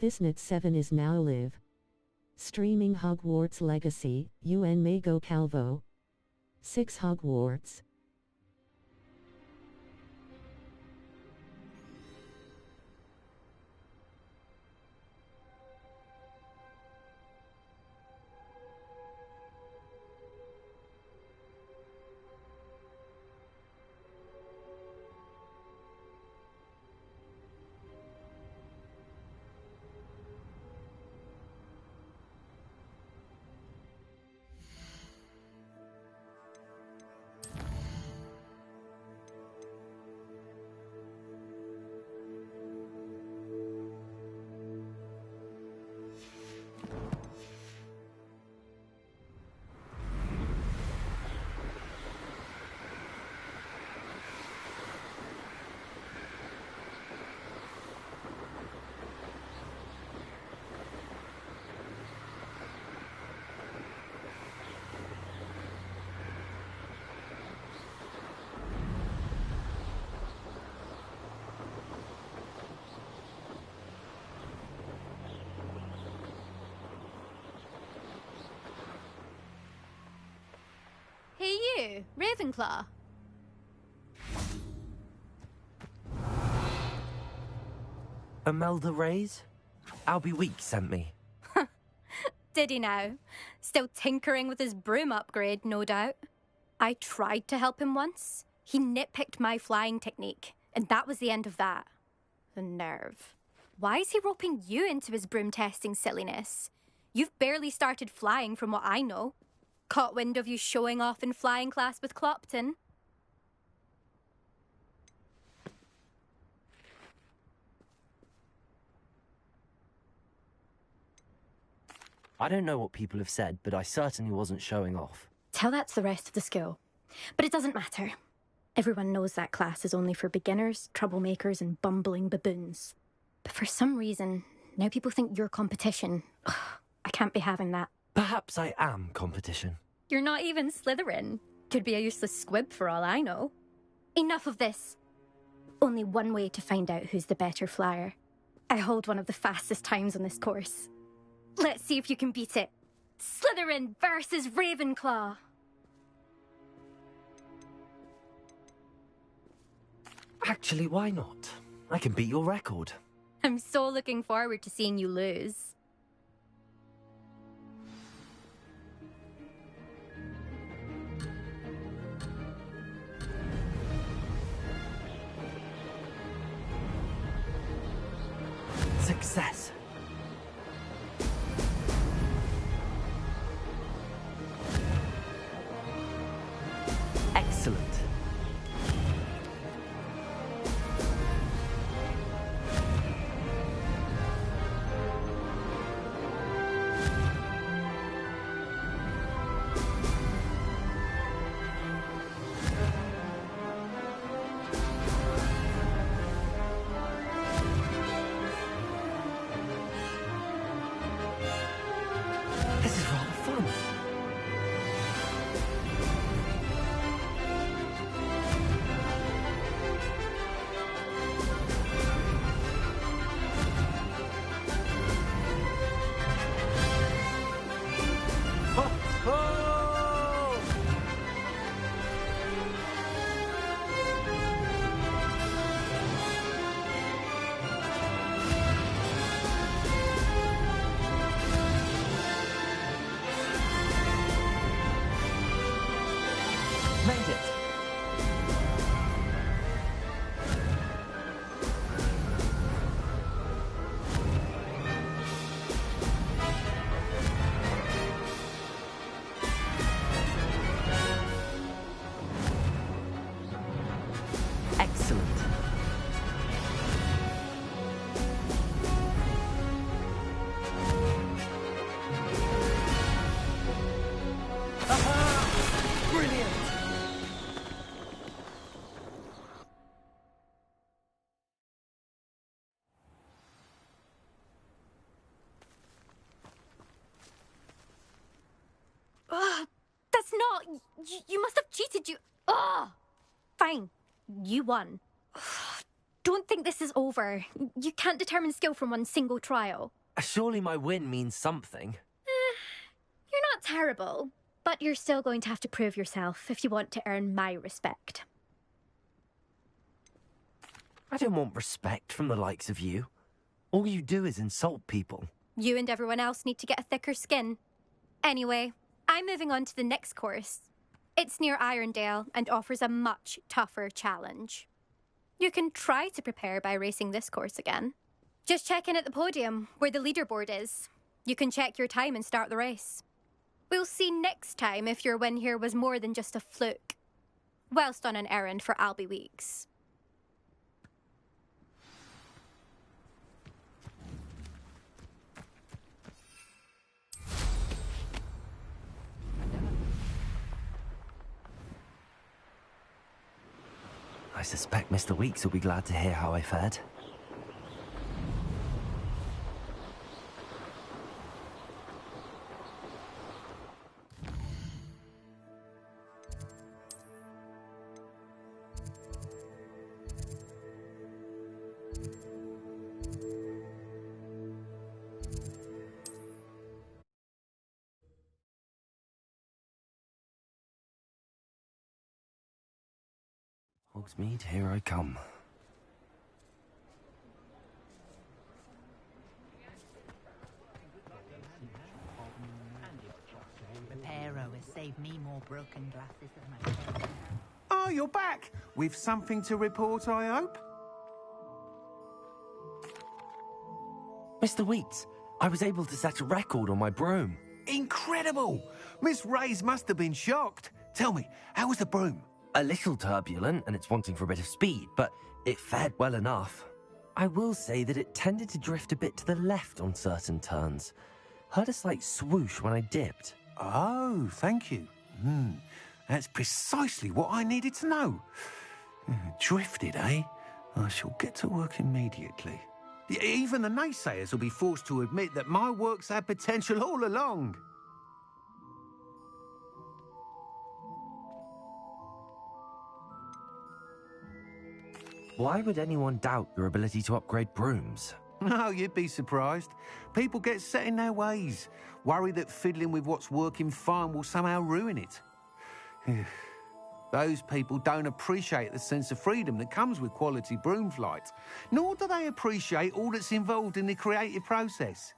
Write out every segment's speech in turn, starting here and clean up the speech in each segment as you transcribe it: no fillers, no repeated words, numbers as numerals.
Thisnet 7 is now live. Streaming Hogwarts Legacy, UN Mago Calvo. 6 Hogwarts. Hey you, Ravenclaw. Imelda Reyes? Albie Week sent me. Did he now? Still tinkering with his broom upgrade, no doubt. I tried to help him once. He nitpicked my flying technique, and that was the end of that. The nerve. Why is he roping you into his broom testing silliness? You've barely started flying from what I know. Caught wind of you showing off in flying class with Clopton. I don't know what people have said, but I certainly wasn't showing off. Tell that to the rest of the school. But it doesn't matter. Everyone knows that class is only for beginners, troublemakers, and bumbling baboons. But for some reason, now people think you're competition. Ugh, I can't be having that. Perhaps I am competition. You're not even Slytherin. Could be a useless squib for all I know. Enough of this. Only one way to find out who's the better flyer. I hold one of the fastest times on this course. Let's see if you can beat it. Slytherin versus Ravenclaw. Actually, why not? I can beat your record. I'm so looking forward to seeing you lose. Success. Excellent. This is rather fun. Ho, ho! Made it. Excellent. Aha! Brilliant. Ugh, that's not... You must have cheated, you... Ugh! Fine. You won. Ugh, don't think this is over. You can't determine skill from one single trial. Surely my win means something. You're not terrible, but you're still going to have to prove yourself if you want to earn my respect. I don't want respect from the likes of you. All you do is insult people. You and everyone else need to get a thicker skin. Anyway, I'm moving on to the next course. It's near Irondale and offers a much tougher challenge. You can try to prepare by racing this course again. Just check in at the podium, where the leaderboard is. You can check your time and start the race. We'll see next time if your win here was more than just a fluke. Whilst on an errand for Albie Weeks. I suspect Mr. Weeks will be glad to hear how I fared. Hogsmeade, here I come. Reparo has saved me more broken glasses than my... Oh, you're back! With something to report, I hope? Mr. Weeks, I was able to set a record on my broom. Incredible! Miss Ray's must have been shocked. Tell me, how was the broom? A little turbulent, and it's wanting for a bit of speed, but it fared well enough. I will say that it tended to drift a bit to the left on certain turns. Heard a slight swoosh when I dipped. Oh, thank you. That's precisely what I needed to know. Drifted, eh? I shall get to work immediately. Even the naysayers will be forced to admit that my work's had potential all along. Why would anyone doubt your ability to upgrade brooms? No, you'd be surprised. People get set in their ways, worry that fiddling with what's working fine will somehow ruin it. Those people don't appreciate the sense of freedom that comes with quality broom flight, nor do they appreciate all that's involved in the creative process.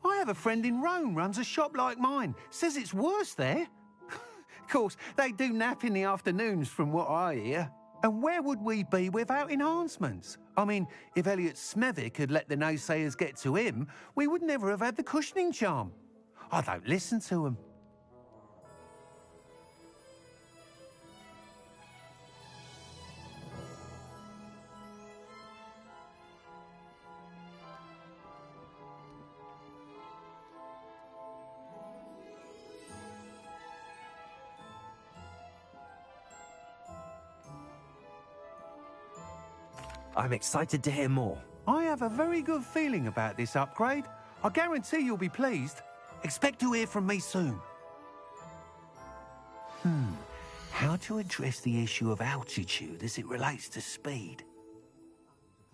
I have a friend in Rome runs a shop like mine, says it's worse there. Of course, they do nap in the afternoons from what I hear. And where would we be without enhancements? I mean, if Elliot Smethwick had let the naysayers get to him, we would never have had the cushioning charm. I don't listen to them. I'm excited to hear more. I have a very good feeling about this upgrade. I guarantee you'll be pleased. Expect to hear from me soon. How to address the issue of altitude as it relates to speed?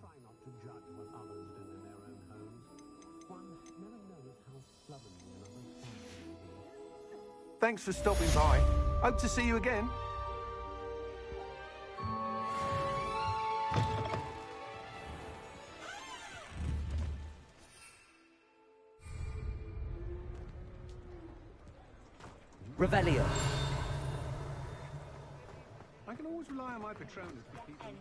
Try not to judge what others do in their own homes. One never knows how slovenly another's family may be. Thanks for stopping by. Hope to see you again. Revelio. I can always rely on my Patronus to keep me.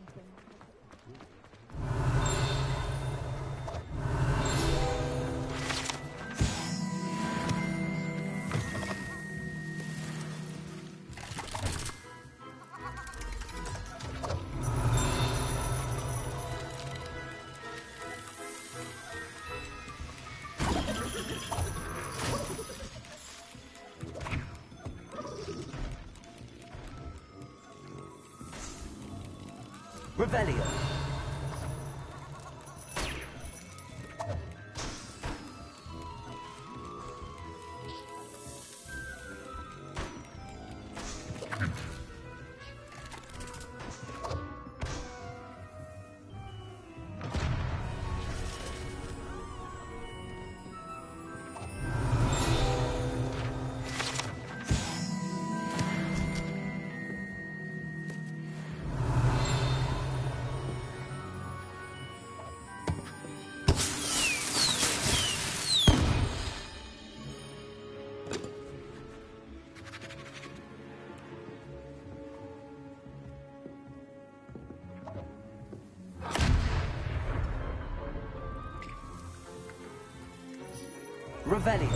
Revelio. Revelio.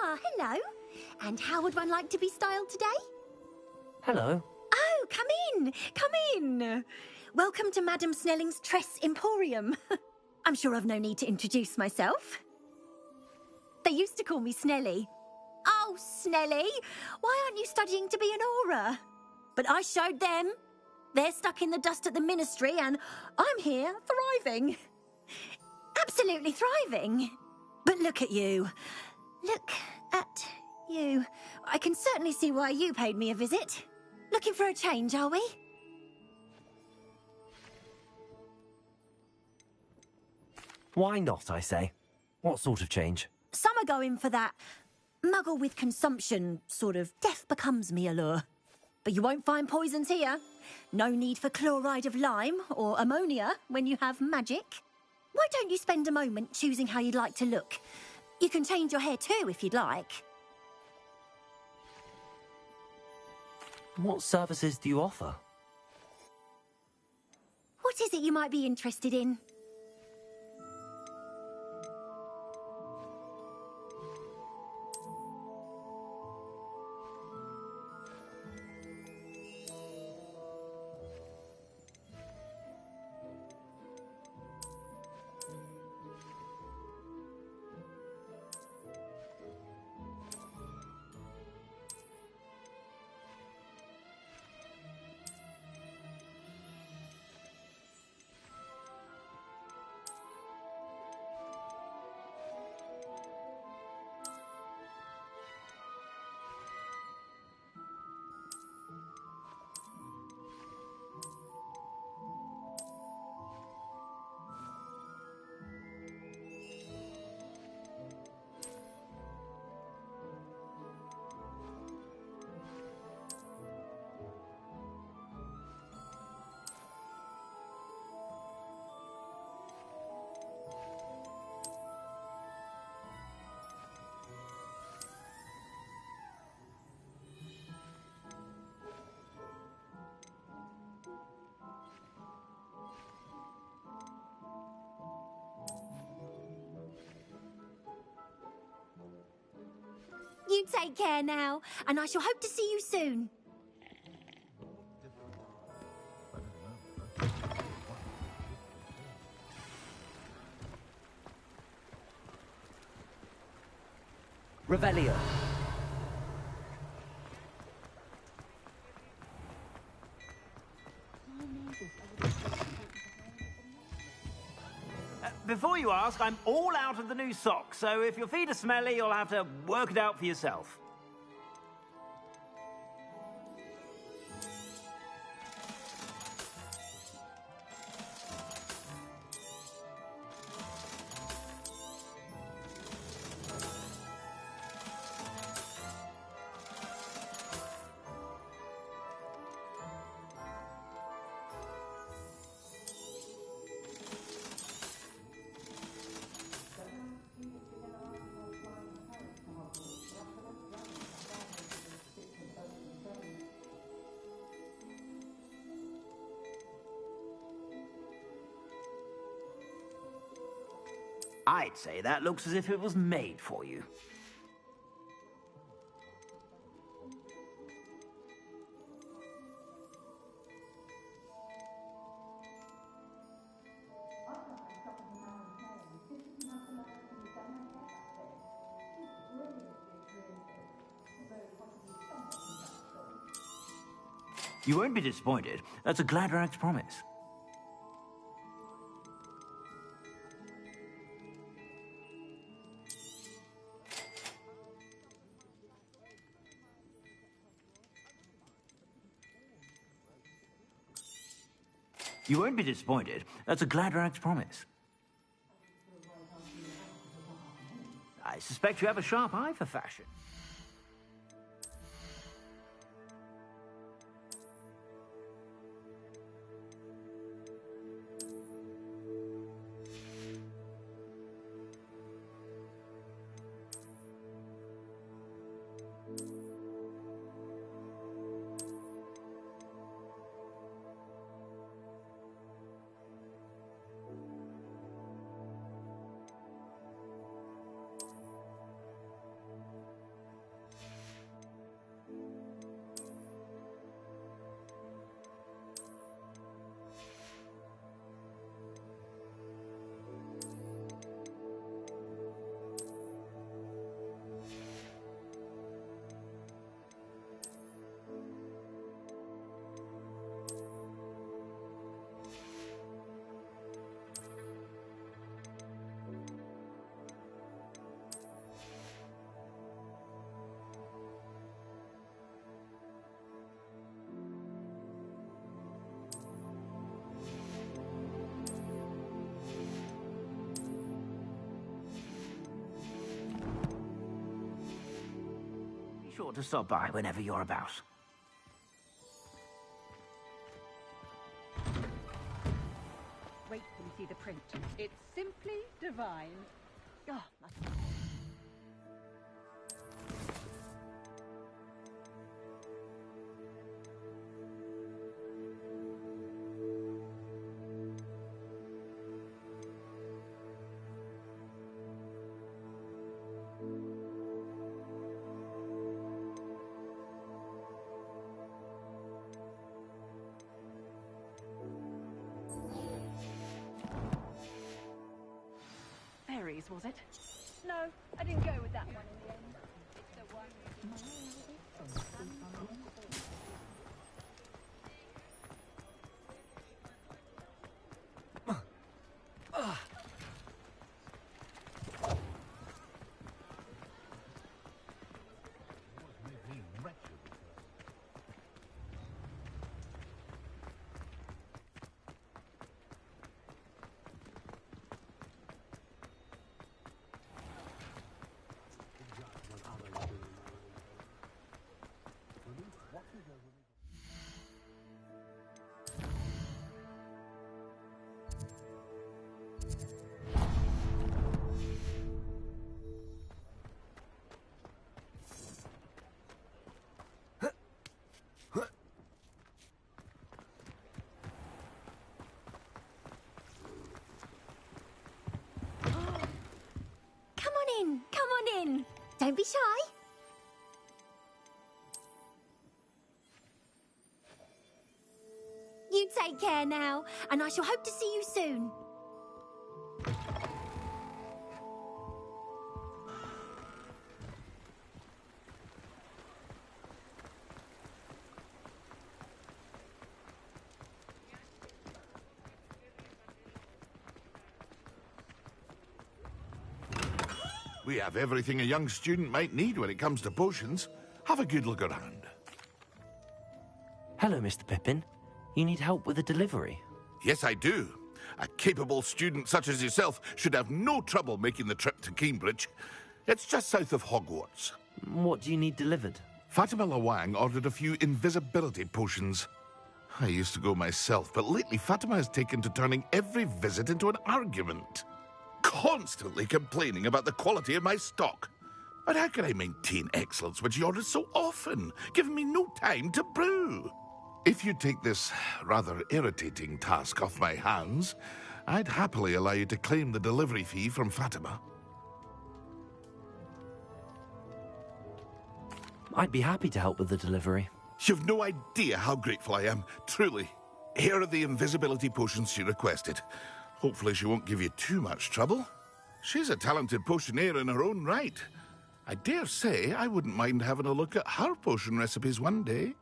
Ah, hello. And how would one like to be styled today? Hello. Oh, come in. Come in. Welcome to Madam Snelling's Tress Emporium. I'm sure I've no need to introduce myself. They used to call me Snelly. Oh, Snelly, why aren't you studying to be an aura? But I showed them. They're stuck in the dust at the ministry and I'm here thriving. Absolutely thriving. But look at you. Look at you. I can certainly see why you paid me a visit. Looking for a change, are we? Why not, I say? What sort of change? Some are going for that muggle with consumption, sort of death becomes me allure. But you won't find poisons here. No need for chloride of lime or ammonia when you have magic. Why don't you spend a moment choosing how you'd like to look? You can change your hair too if you'd like. What services do you offer? What is it you might be interested in? You take care now, and I shall hope to see you soon. Revelio. Before you ask, I'm all out of the new socks, so if your feet are smelly, you'll have to work it out for yourself. I'd say that looks as if it was made for you. You won't be disappointed. That's a Gladrax promise. You won't be disappointed. That's a Gladrag's promise. I suspect you have a sharp eye for fashion. Be sure to stop by whenever you're about. Wait till you see the print. It's simply divine. Oh, that's... Fairies, was it? No, I didn't go with that one in the end. It's the one... Come on in. Don't be shy. You take care now, and I shall hope to see you soon. We have everything a young student might need when it comes to potions. Have a good look around. Hello, Mr. Pippin. You need help with a delivery? Yes, I do. A capable student such as yourself should have no trouble making the trip to Cambridge. It's just south of Hogwarts. What do you need delivered? Fatima Lawang ordered a few invisibility potions. I used to go myself, but lately Fatima has taken to turning every visit into an argument. Constantly complaining about the quality of my stock. But how can I maintain excellence when she orders so often, giving me no time to brew? If you take this rather irritating task off my hands, I'd happily allow you to claim the delivery fee from Fatima. I'd be happy to help with the delivery. You've no idea how grateful I am, truly. Here are the invisibility potions she requested. Hopefully she won't give you too much trouble. She's a talented potioneer in her own right. I dare say I wouldn't mind having a look at her potion recipes one day.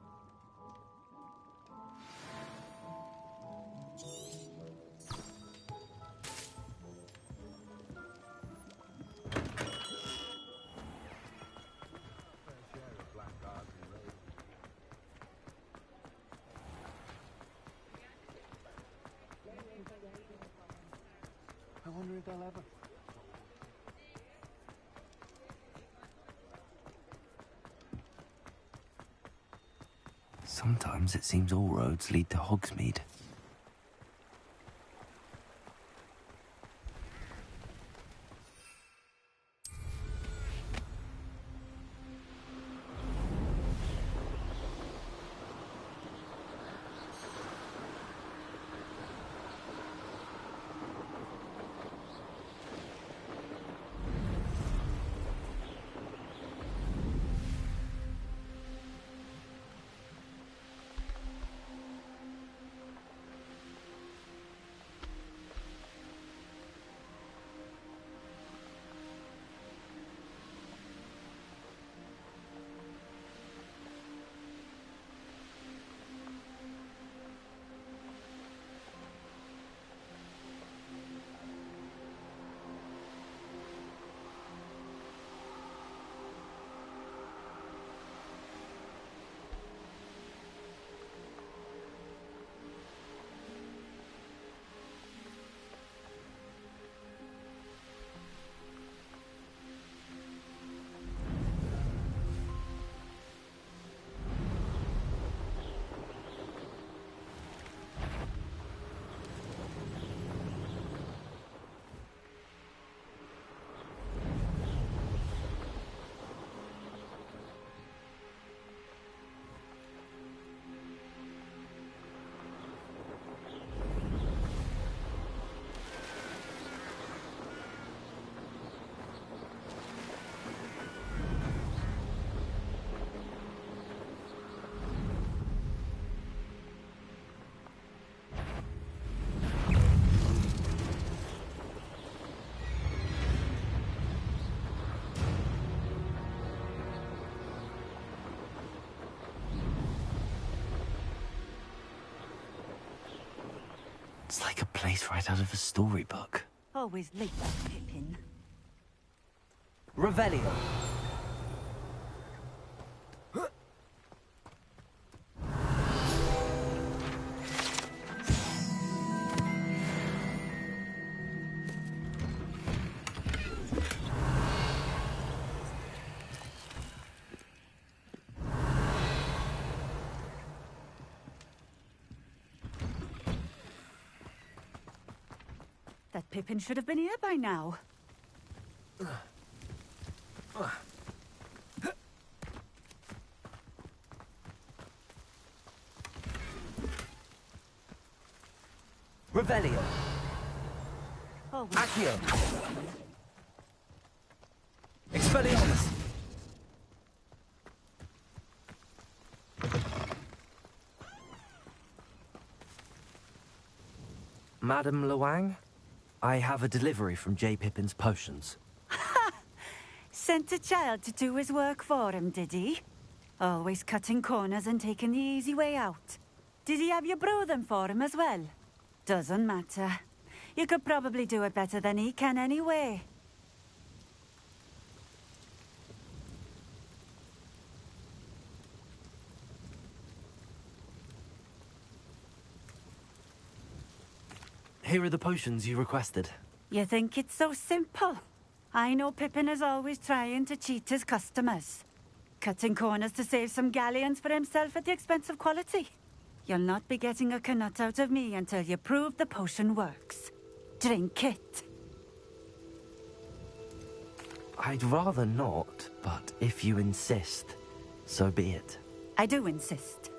worried I'll ever... Sometimes it seems all roads lead to Hogsmeade. It's like a place right out of a storybook. Always late, that Pippin. Revelio. That Pippin should have been here by now. Revelio. Oh, Accio. Expelliarmus. Madam Luang, I have a delivery from J. Pippin's potions. Sent a child to do his work for him, did he? Always cutting corners and taking the easy way out. Did he have you brew them for him as well? Doesn't matter. You could probably do it better than he can anyway. Here are the potions you requested. You think it's so simple? I know Pippin is always trying to cheat his customers. Cutting corners to save some galleons for himself at the expense of quality. You'll not be getting a canut out of me until you prove the potion works. Drink it. I'd rather not, but if you insist, so be it. I do insist.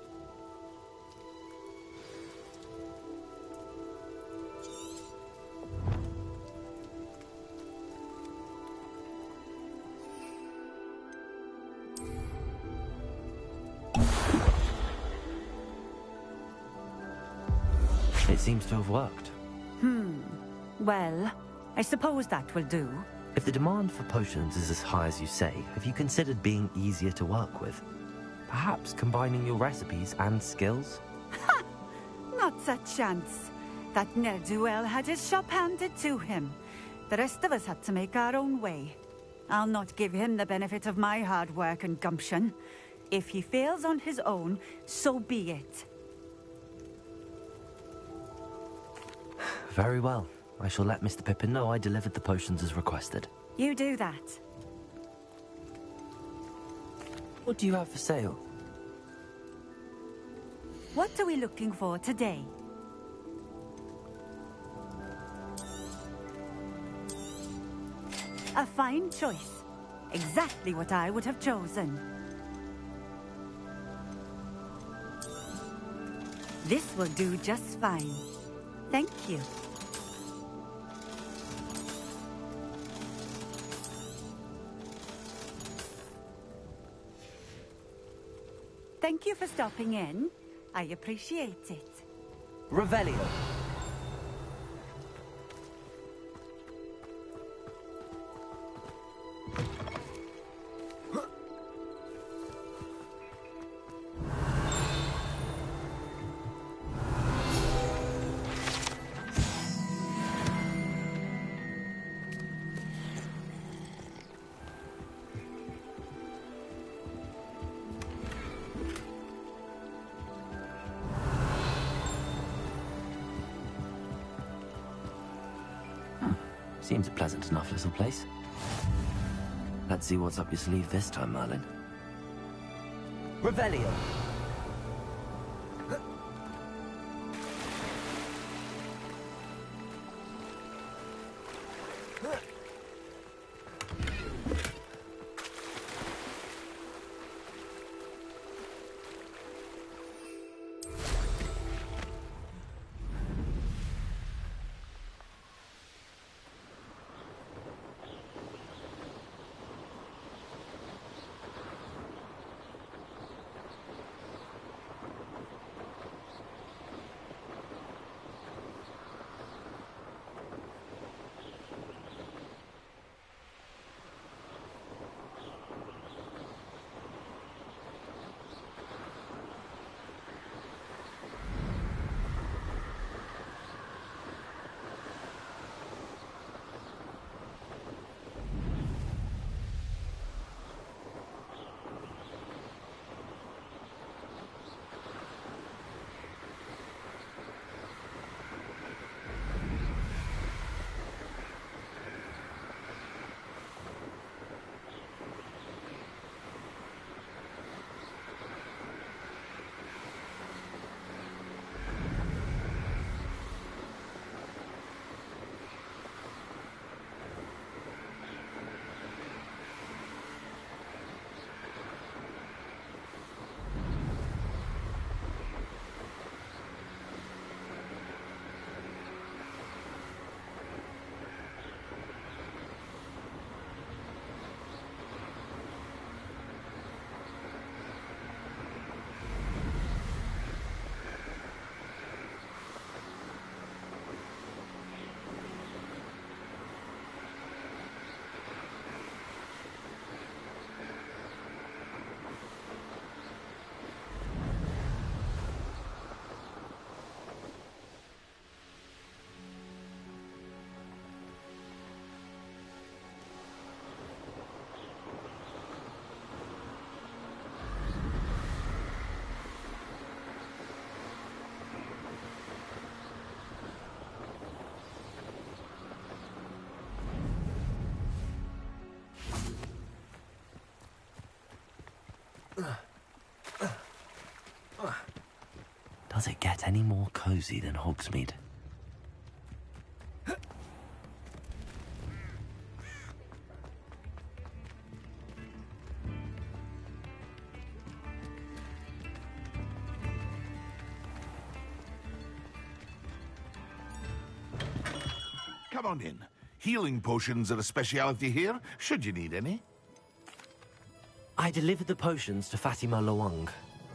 It seems to have worked. Well, I suppose that will do. If the demand for potions is as high as you say, have you considered being easier to work with? Perhaps combining your recipes and skills? Ha! Not a chance. That ne'er-do-well had his shop handed to him. The rest of us had to make our own way. I'll not give him the benefit of my hard work and gumption. If he fails on his own, so be it. Very well. I shall let Mr. Pippin know I delivered the potions as requested. You do that. What do you have for sale? What are we looking for today? A fine choice. Exactly what I would have chosen. This will do just fine. Thank you. Thank you for stopping in. I appreciate it. Revelio. Seems a pleasant enough little place. Let's see what's up your sleeve this time, Merlin. Revelio! Does it get any more cozy than Hogsmeade? Come on in. Healing potions are a speciality here, should you need any. I delivered the potions to Fatima Loang.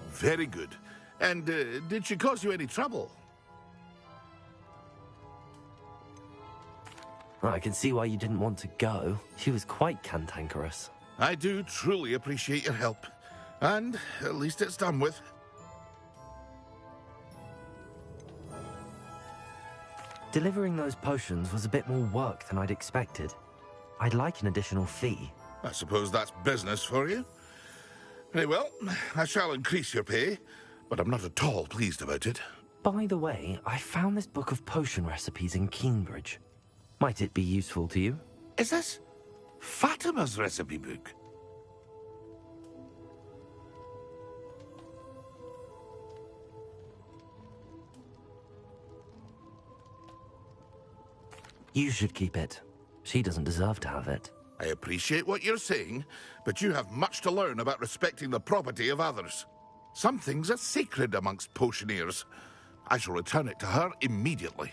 Very good. And did she cause you any trouble? Well, I can see why you didn't want to go. She was quite cantankerous. I do truly appreciate your help. And at least it's done with. Delivering those potions was a bit more work than I'd expected. I'd like an additional fee. I suppose that's business for you. Very well, I shall increase your pay, but I'm not at all pleased about it. By the way, I found this book of potion recipes in Cambridge. Might it be useful to you? Is this Fatima's recipe book? You should keep it. She doesn't deserve to have it. I appreciate what you're saying, but you have much to learn about respecting the property of others. Some things are sacred amongst potioneers. I shall return it to her immediately.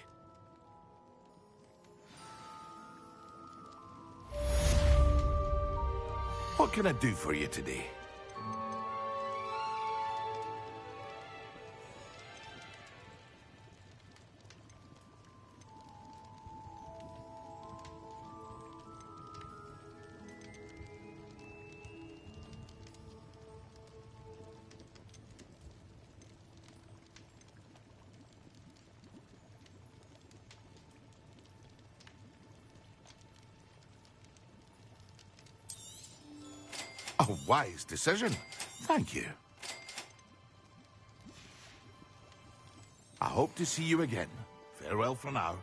What can I do for you today? A wise decision. Thank you. I hope to see you again. Farewell for now.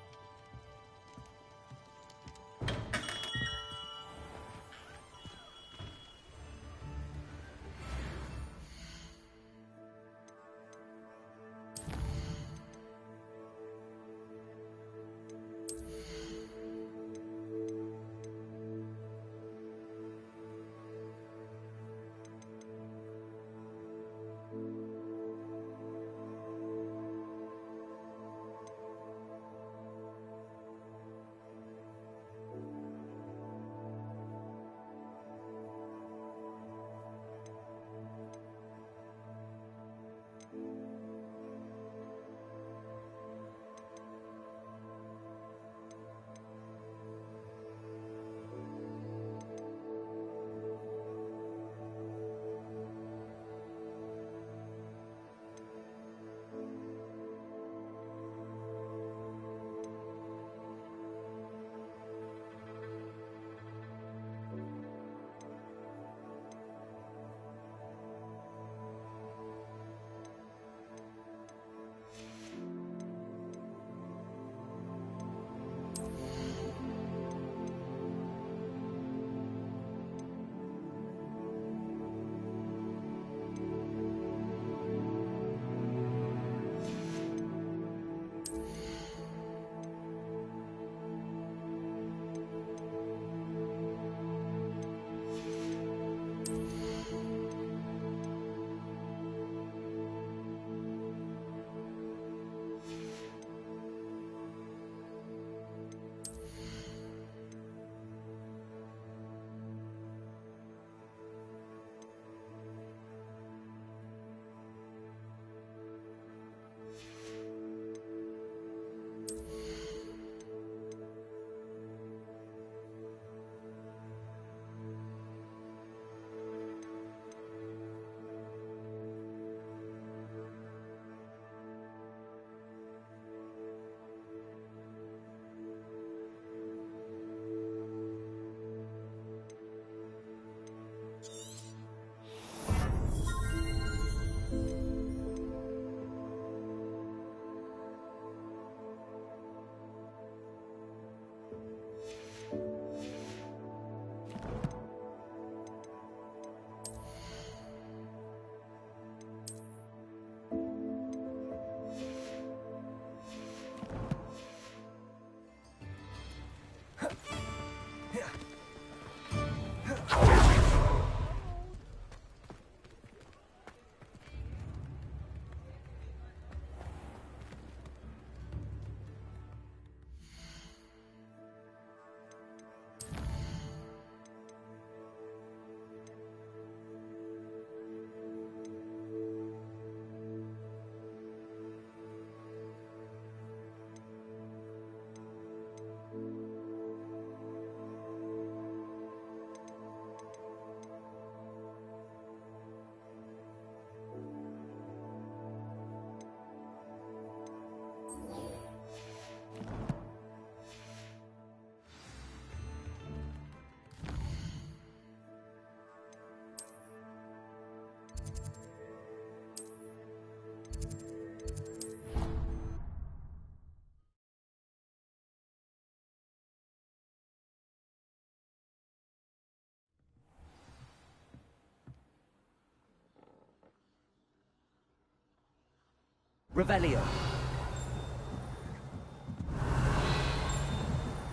Revelio.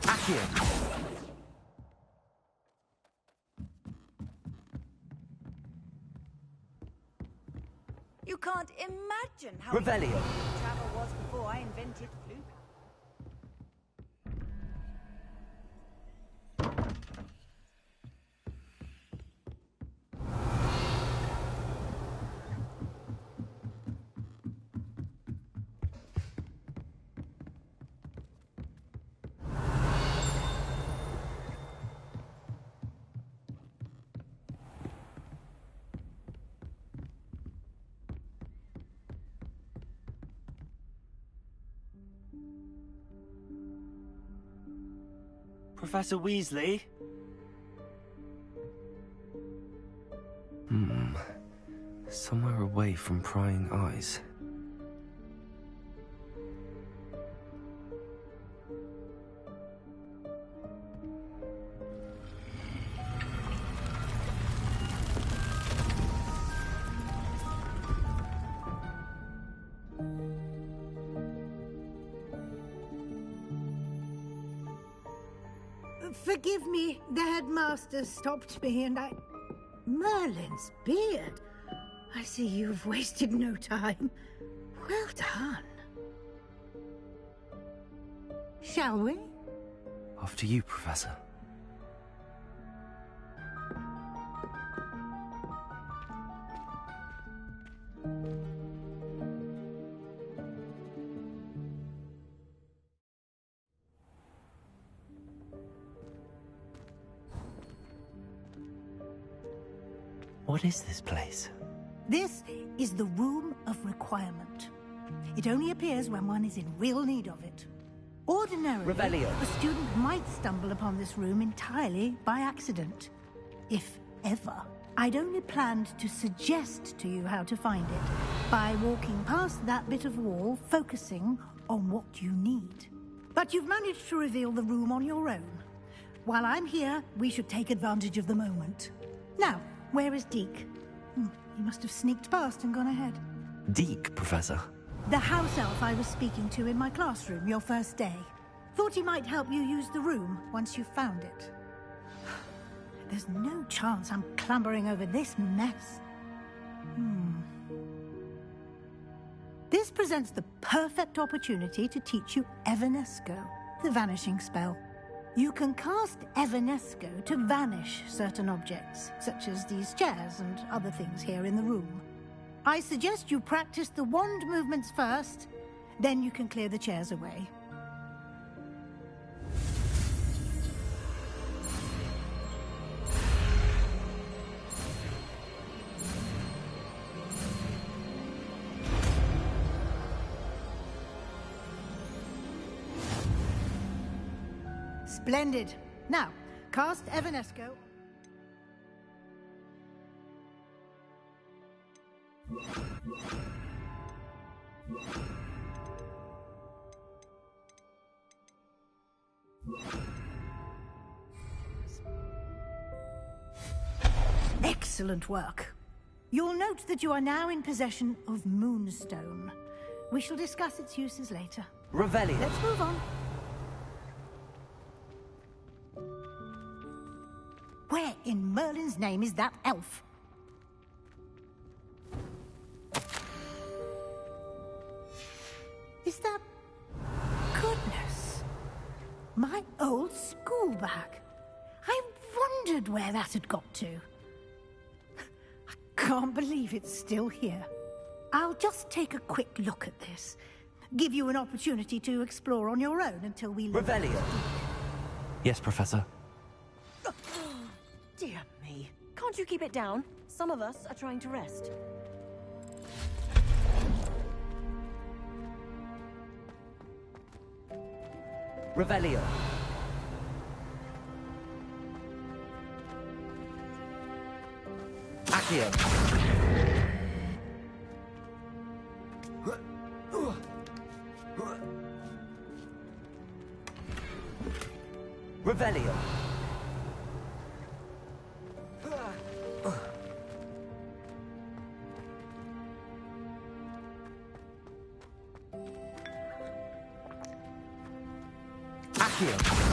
Accio. You can't imagine how Revelio. easy travel was before I invented flu. Professor Weasley? Somewhere away from prying eyes. Forgive me, the headmaster stopped me and I... Merlin's beard. I see you've wasted no time. Well done. Shall we? After you, Professor. What is this place? This is the Room of Requirement. It only appears when one is in real need of it. Ordinarily, Revelio. a student might stumble upon this room entirely by accident. If ever. I'd only planned to suggest to you how to find it by walking past that bit of wall, focusing on what you need. But you've managed to reveal the room on your own. While I'm here, we should take advantage of the moment. Now, where is Deke? He must have sneaked past and gone ahead. Deke, Professor. The house elf I was speaking to in my classroom your first day. Thought he might help you use the room once you found it. There's no chance I'm clambering over this mess. This presents the perfect opportunity to teach you Evanesco, the vanishing spell. You can cast Evanesco to vanish certain objects, such as these chairs and other things here in the room. I suggest you practice the wand movements first, then you can clear the chairs away. Splendid. Now, cast Evanesco. Excellent work. You'll note that you are now in possession of Moonstone. We shall discuss its uses later. Revelio. Let's move on. Where in Merlin's name is that elf? Is that... Goodness. My old school bag. I wondered where that had got to. I can't believe it's still here. I'll just take a quick look at this. Give you an opportunity to explore on your own until we... Revelio. Yes, Professor. Dear me. Can't you keep it down? Some of us are trying to rest. Revelio. Accio. Revelio. Accio.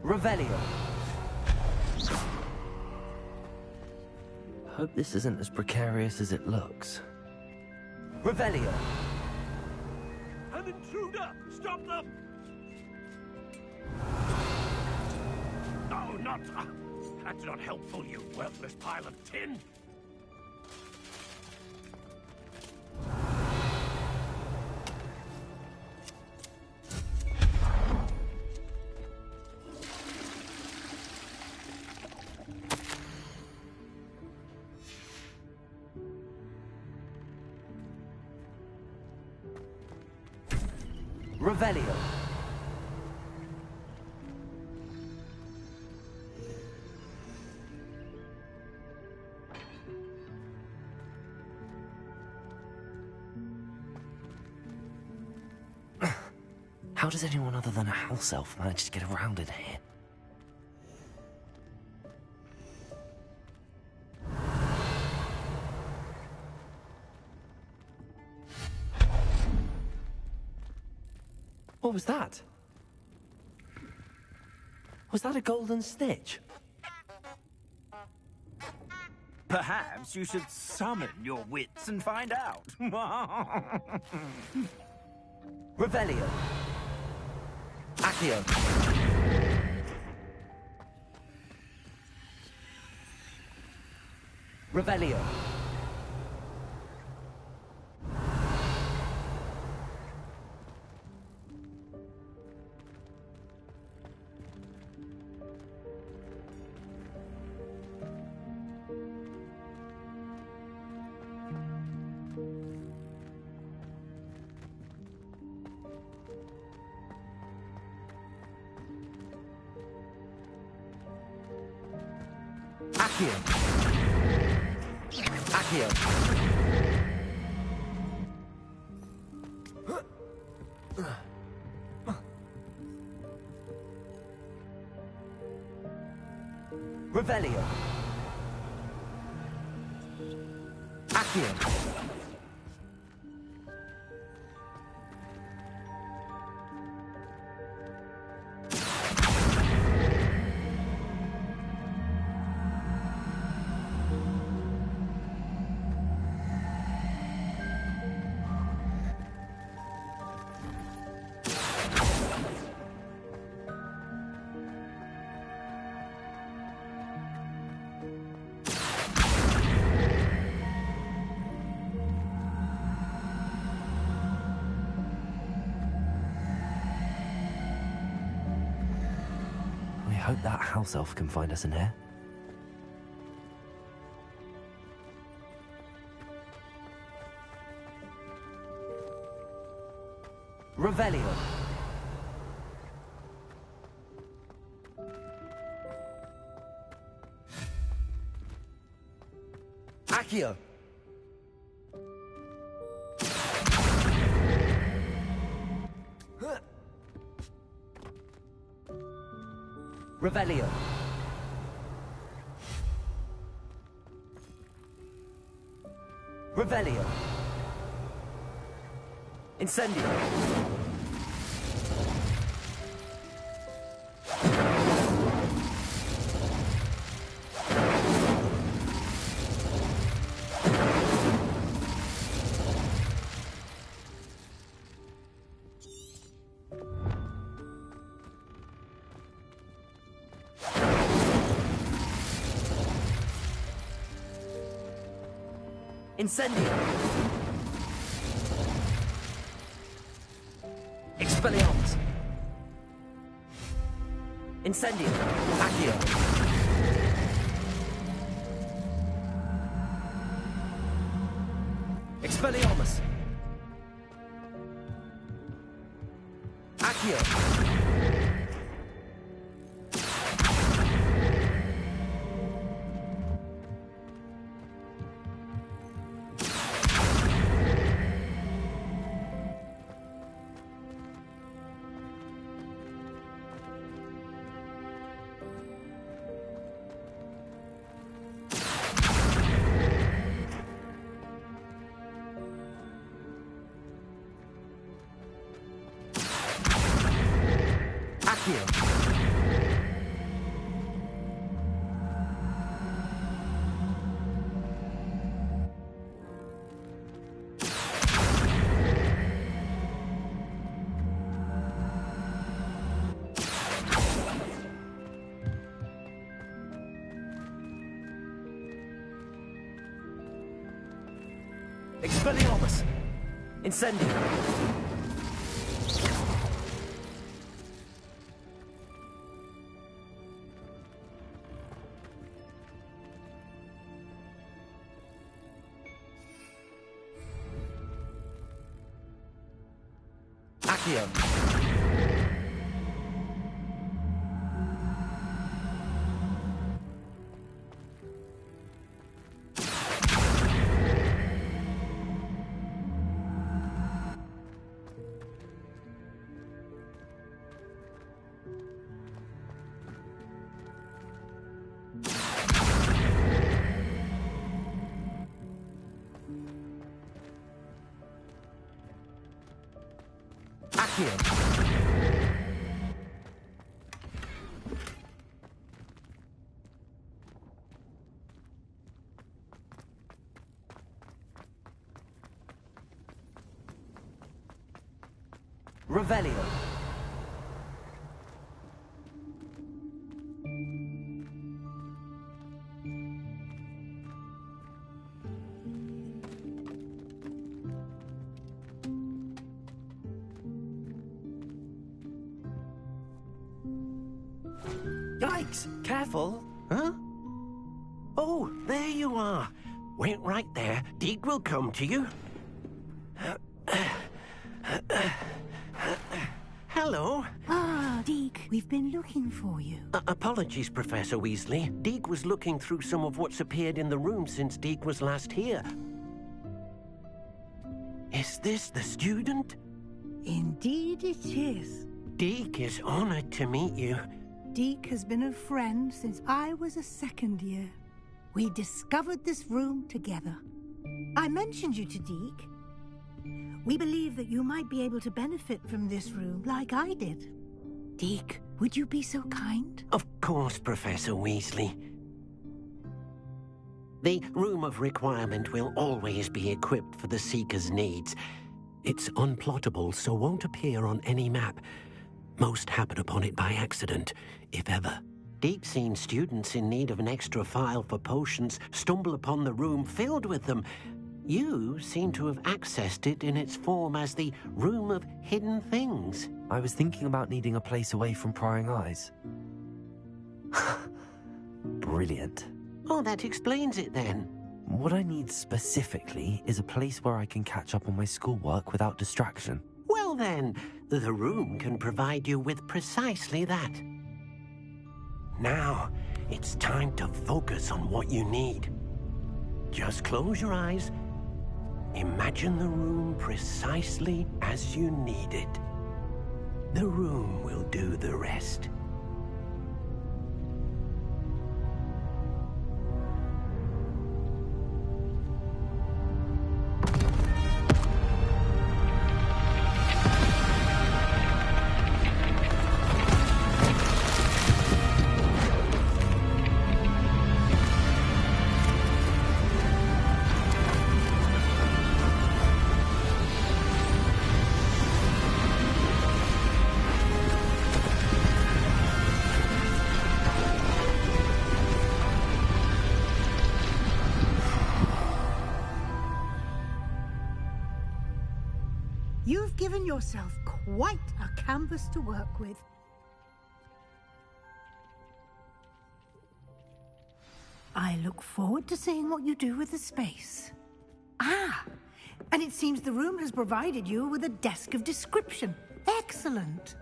Revelio. Hope this isn't as precarious as it looks. Revelio. An intruder! Stop them! No, not... that's not helpful, you worthless pile of tin! Revelio. How does anyone other than a house elf manage to get around in here? What was that? Was that a golden snitch? Perhaps you should summon your wits and find out. Revelio. Accio. Revelio. Accio. Accio. Revelio. Accio. I hope that house elf can find us in here. Revelio. Accio. Revelio. Revelio. Incendio. Incendio. Expelliarmus. Incendio. Accio. Expelliarmus. Accio. Expelliarmus! Incendio! Accio! Revelio. Yikes! Careful! Huh? Oh, there you are. Wait right there. Deke will come to you. Hello. Ah, Deke, we've been looking for you. Apologies, Professor Weasley. Deke was looking through some of what's appeared in the room since Deke was last here. Is this the student? Indeed it is. Deke is honored to meet you. Deke has been a friend since I was a second year. We discovered this room together. I mentioned you to Deke. We believe that you might be able to benefit from this room like I did. Deke, would you be so kind? Of course, Professor Weasley. The Room of Requirement will always be equipped for the Seeker's needs. It's unplottable, so won't appear on any map. Most happen upon it by accident, if ever. Deke's seen students in need of an extra file for potions stumble upon the room filled with them. You seem to have accessed it in its form as the Room of Hidden Things. I was thinking about needing a place away from prying eyes. Brilliant. Oh, that explains it then. What I need specifically is a place where I can catch up on my schoolwork without distraction. Well then, the room can provide you with precisely that. Now, it's time to focus on what you need. Just close your eyes. Imagine the room precisely as you need it. The room will do the rest. You've given yourself quite a canvas to work with. I look forward to seeing what you do with the space. Ah, and it seems the room has provided you with a desk of description. Excellent.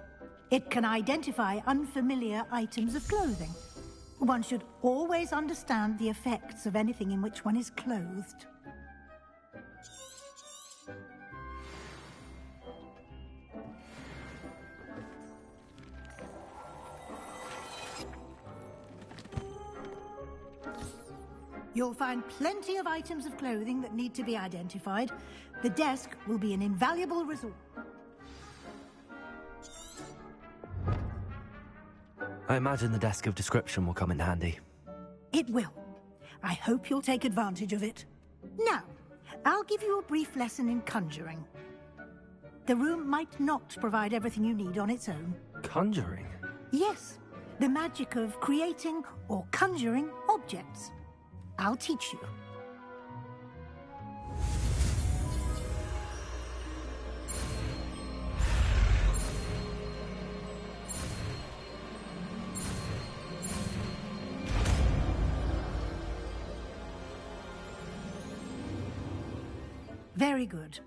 It can identify unfamiliar items of clothing. One should always understand the effects of anything in which one is clothed. You'll find plenty of items of clothing that need to be identified. The desk will be an invaluable resource. I imagine the desk of description will come in handy. It will. I hope you'll take advantage of it. Now, I'll give you a brief lesson in conjuring. The room might not provide everything you need on its own. Conjuring? Yes, the magic of creating or conjuring objects. I'll teach you. Very good.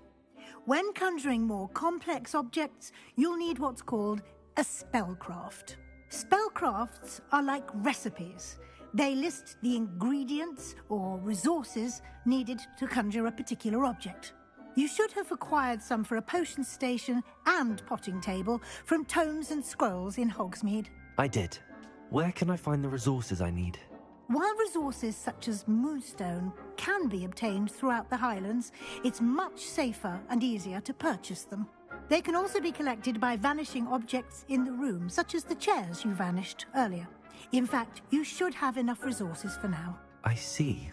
When conjuring more complex objects, you'll need what's called a spellcraft. Spellcrafts are like recipes. They list the ingredients or resources needed to conjure a particular object. You should have acquired some for a potion station and potting table from tomes and scrolls in Hogsmeade. I did. Where can I find the resources I need? While resources such as moonstone can be obtained throughout the Highlands, it's much safer and easier to purchase them. They can also be collected by vanishing objects in the room, such as the chairs you vanished earlier. In fact, you should have enough resources for now. I see.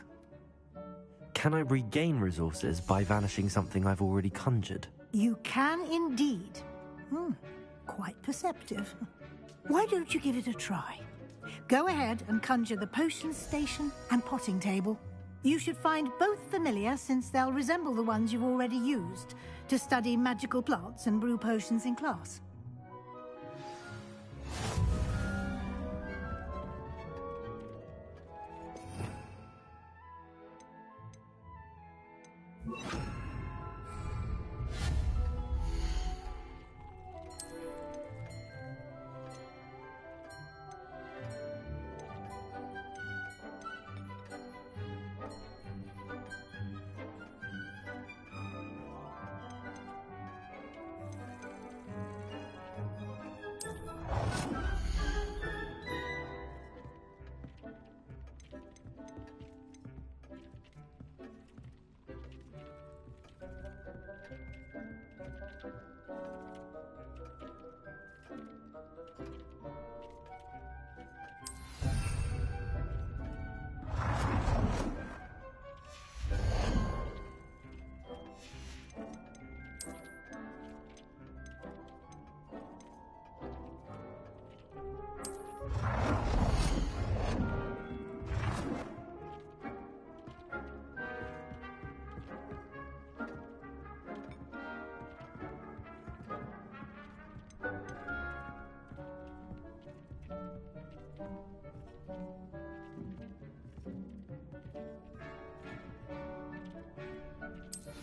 Can I regain resources by vanishing something I've already conjured? You can indeed. Quite perceptive. Why don't you give it a try? Go ahead and conjure the potion station and potting table. You should find both familiar, since they'll resemble the ones you've already used to study magical plants and brew potions in class.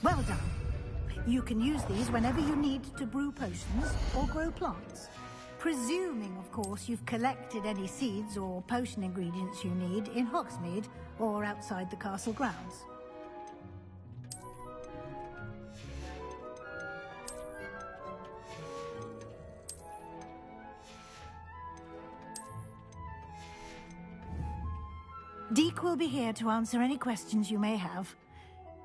Well done. You can use these whenever you need to brew potions or grow plants. Presuming, of course, you've collected any seeds or potion ingredients you need in Hogsmeade or outside the castle grounds. Deke will be here to answer any questions you may have.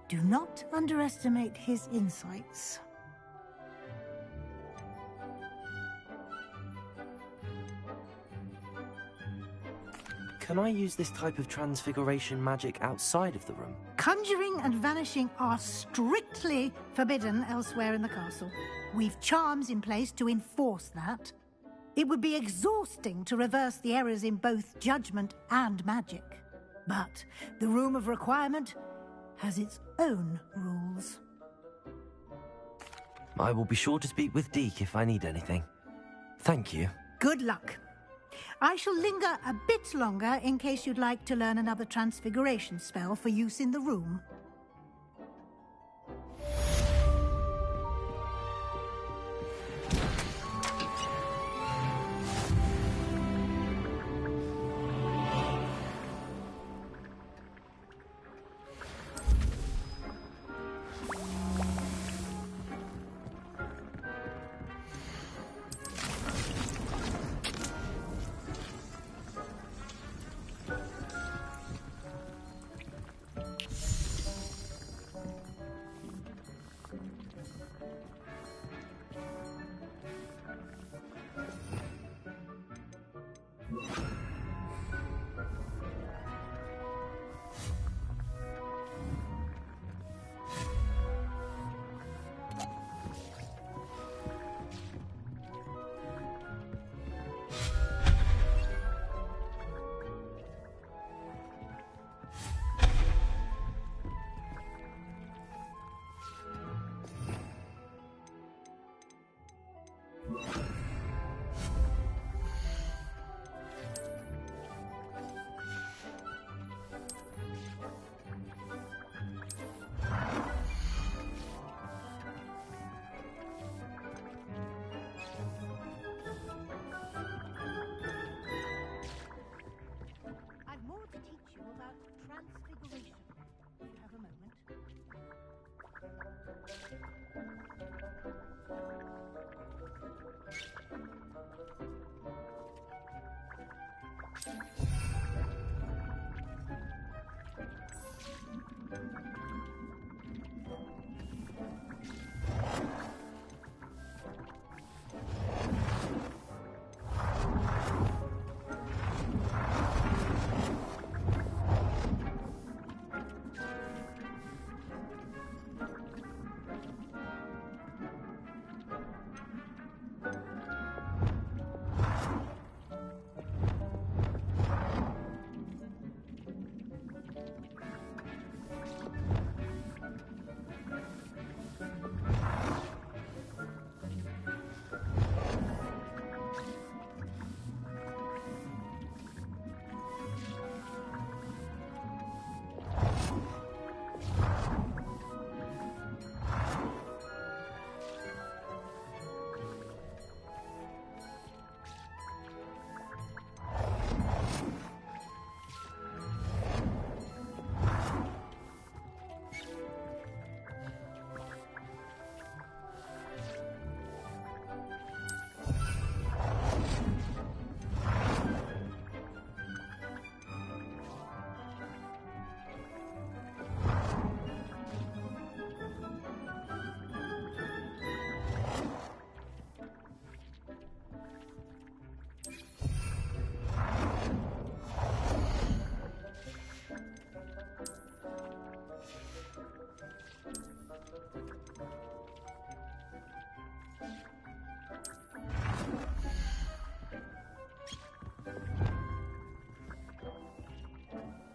Do not underestimate his insights. Can I use this type of transfiguration magic outside of the room? Conjuring and vanishing are strictly forbidden elsewhere in the castle. We've charms in place to enforce that. It would be exhausting to reverse the errors in both judgment and magic. But the Room of Requirement has its own rules. I will be sure to speak with Deke if I need anything. Thank you. Good luck. I shall linger a bit longer in case you'd like to learn another transfiguration spell for use in the room.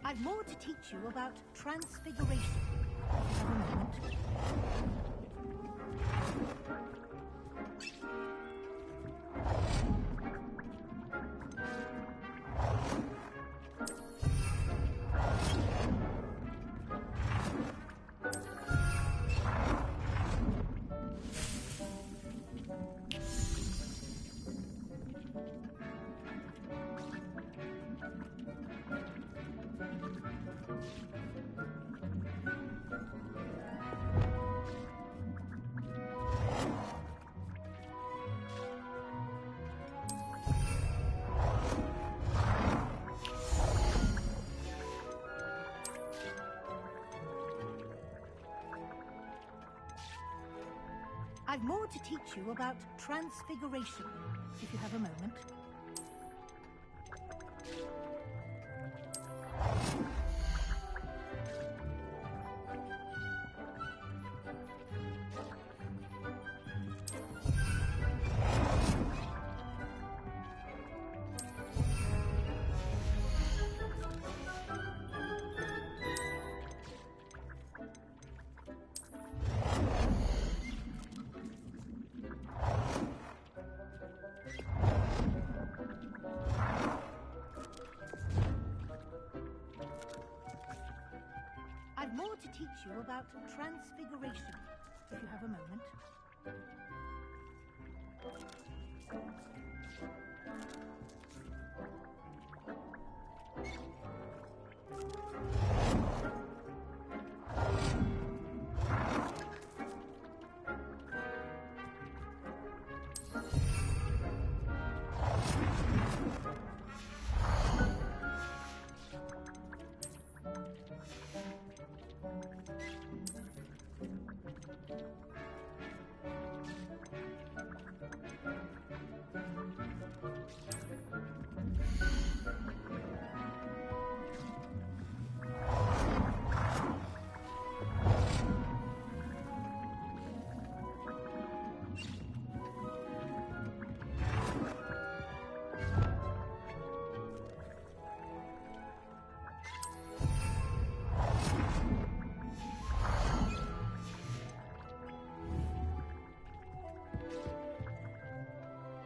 I've more to teach you about transfiguration. Have a moment. I've more to teach you about transfiguration, if you have a moment. I've more to teach you about transfiguration, if you have a moment.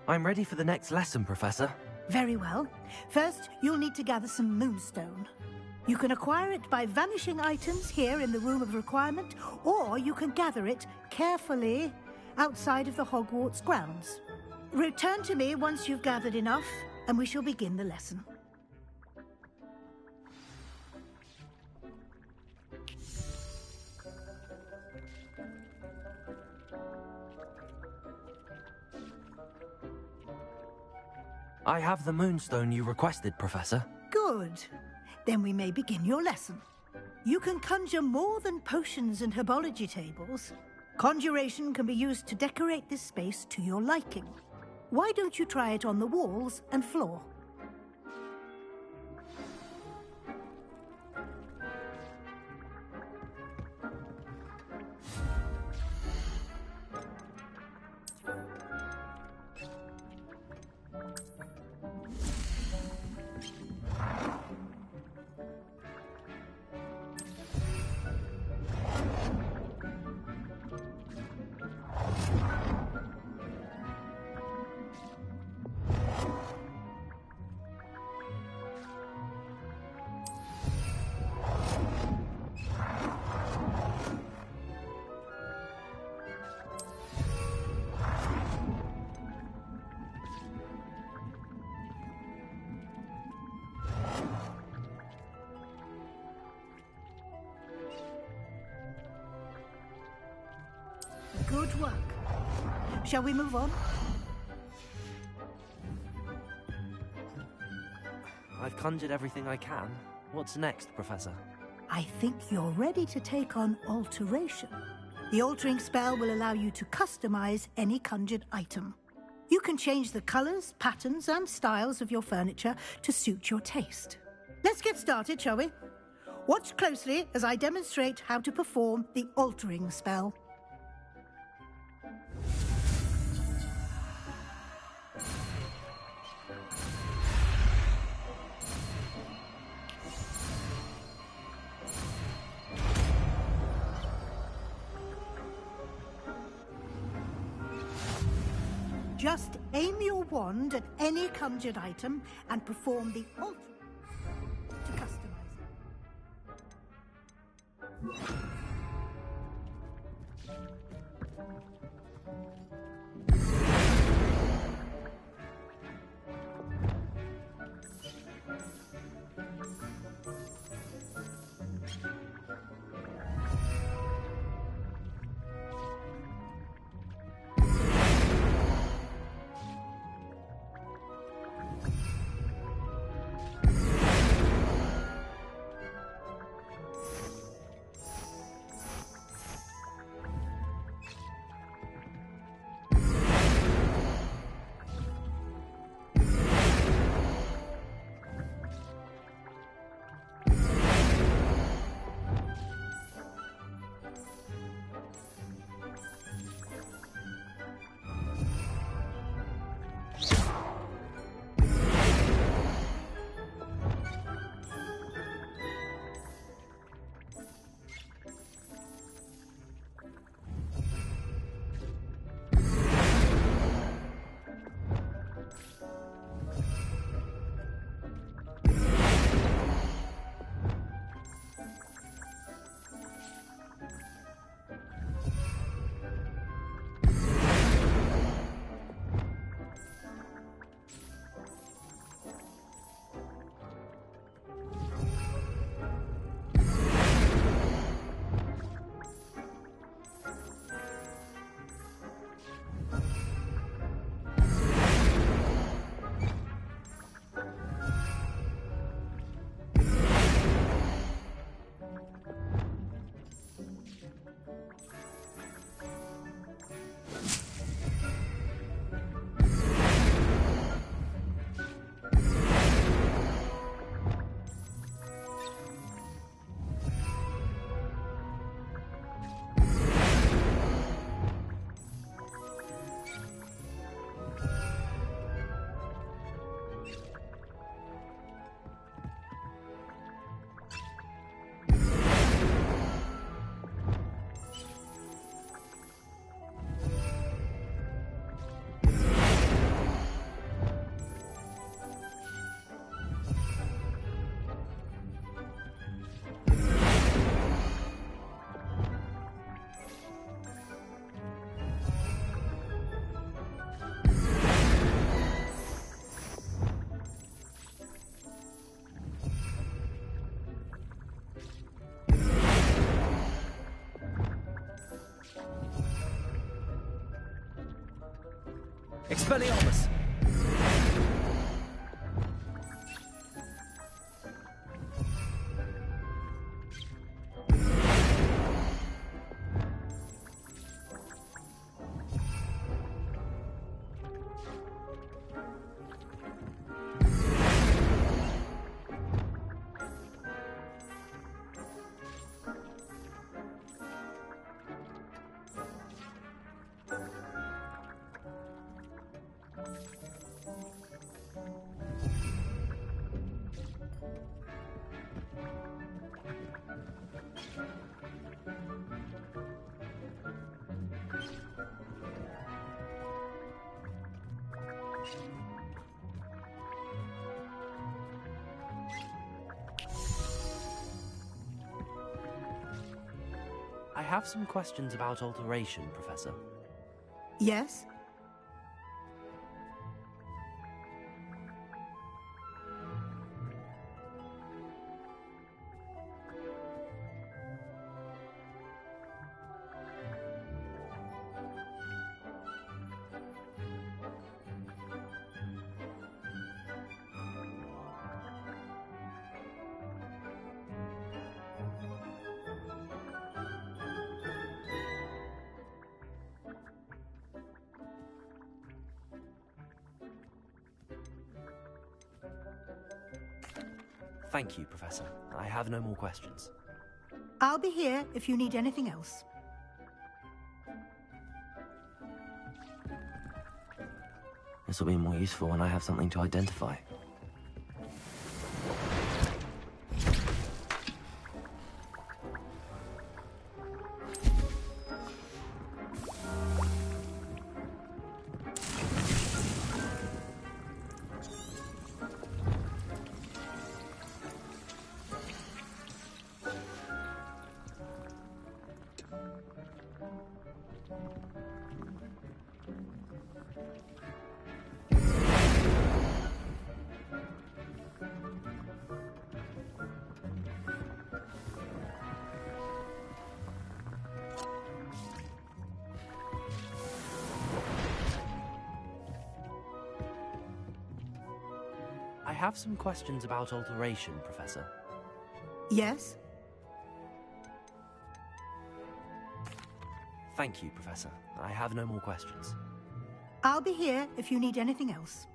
I'm ready for the next lesson, Professor. Very well. First, you'll need to gather some moonstone. You can acquire it by vanishing items here in the Room of Requirement, or you can gather it carefully outside of the Hogwarts grounds. Return to me once you've gathered enough, and we shall begin the lesson. I have the moonstone you requested, Professor. Good. Then we may begin your lesson. You can conjure more than potions and herbology tables. Conjuration can be used to decorate this space to your liking. Why don't you try it on the walls and floor? Good work. Shall we move on? I've conjured everything I can. What's next, Professor? I think you're ready to take on alteration. The altering spell will allow you to customize any conjured item. You can change the colors, patterns, and styles of your furniture to suit your taste. Let's get started, shall we? Watch closely as I demonstrate how to perform the altering spell. Just aim your wand at any conjured item and perform the alt to customize it. Expelliarmus! I have some questions about alteration, Professor. Yes? Thank you, Professor. I have no more questions. I'll be here if you need anything else. This will be more useful when I have something to identify. have some questions about alteration, Professor. Yes? Thank you, Professor. I have no more questions. I'll be here if you need anything else.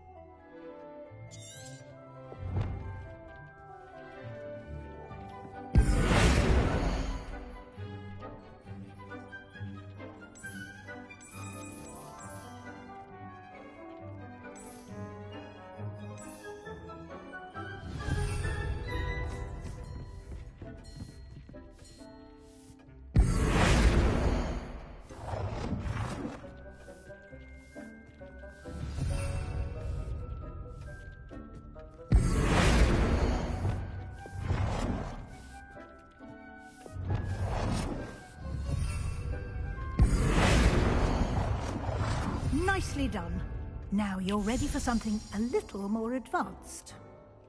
Nicely done. Now you're ready for something a little more advanced.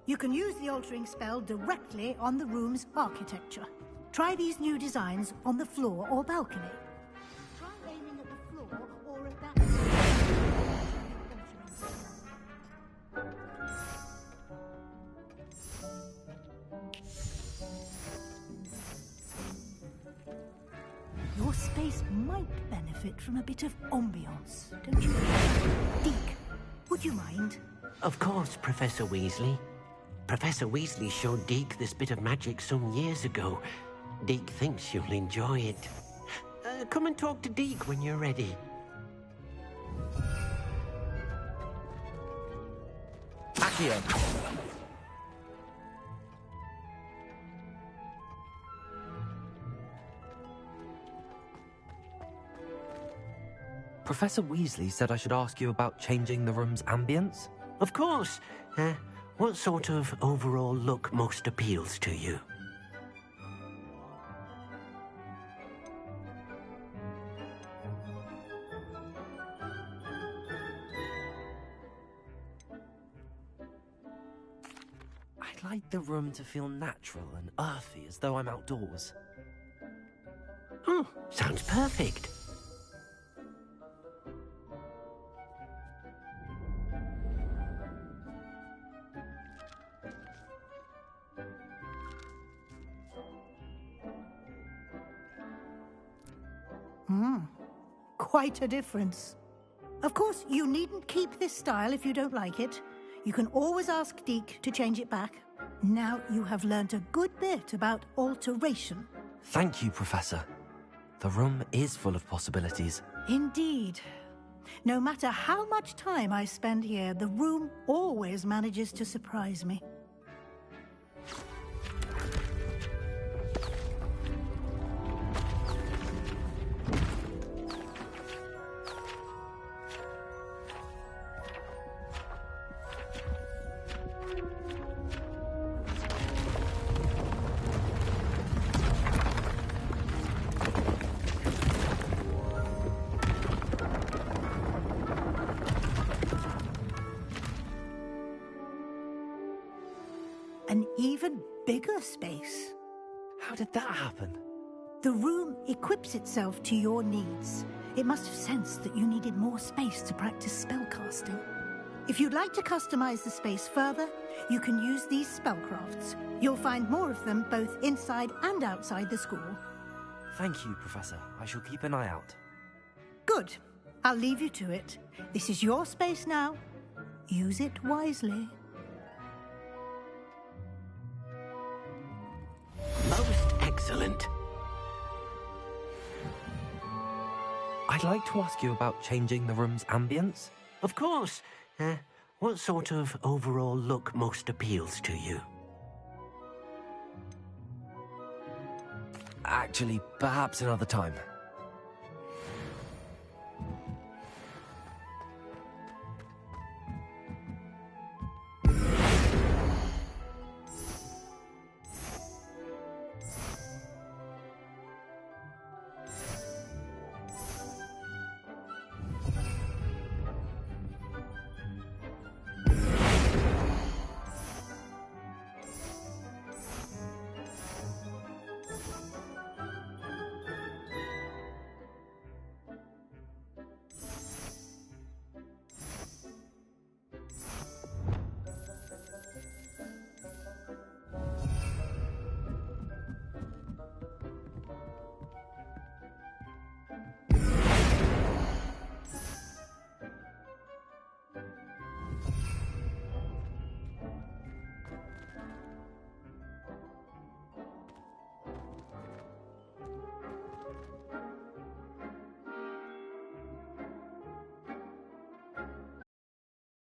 You can use the altering spell directly on the room's architecture. Try these new designs on the floor or balcony. Try aiming at the floor or at that... Your space might benefit from a bit of ambiance, don't you? Deke, would you mind? Of course, Professor Weasley. Professor Weasley showed Deke this bit of magic some years ago. Deke thinks you'll enjoy it. Come and talk to Deke when you're ready. Accio! Professor Weasley said I should ask you about changing the room's ambience? Of course. What sort of overall look most appeals to you? I'd like the room to feel natural and earthy, as though I'm outdoors. Oh, sounds perfect. Quite a difference. Of course, you needn't keep this style if you don't like it. You can always ask Deke to change it back. Now you have learnt a good bit about alteration. Thank you, Professor. The room is full of possibilities. Indeed. No matter how much time I spend here, the room always manages to surprise me. An even bigger space. How did that happen? The room equips itself to your needs. It must have sensed that you needed more space to practice spellcasting. If you'd like to customize the space further, you can use these spellcrafts. You'll find more of them both inside and outside the school. Thank you, Professor. I shall keep an eye out. Good. I'll leave you to it. This is your space now. Use it wisely. Most excellent. I'd like to ask you about changing the room's ambience. Of course. What sort of overall look most appeals to you? Actually, perhaps another time.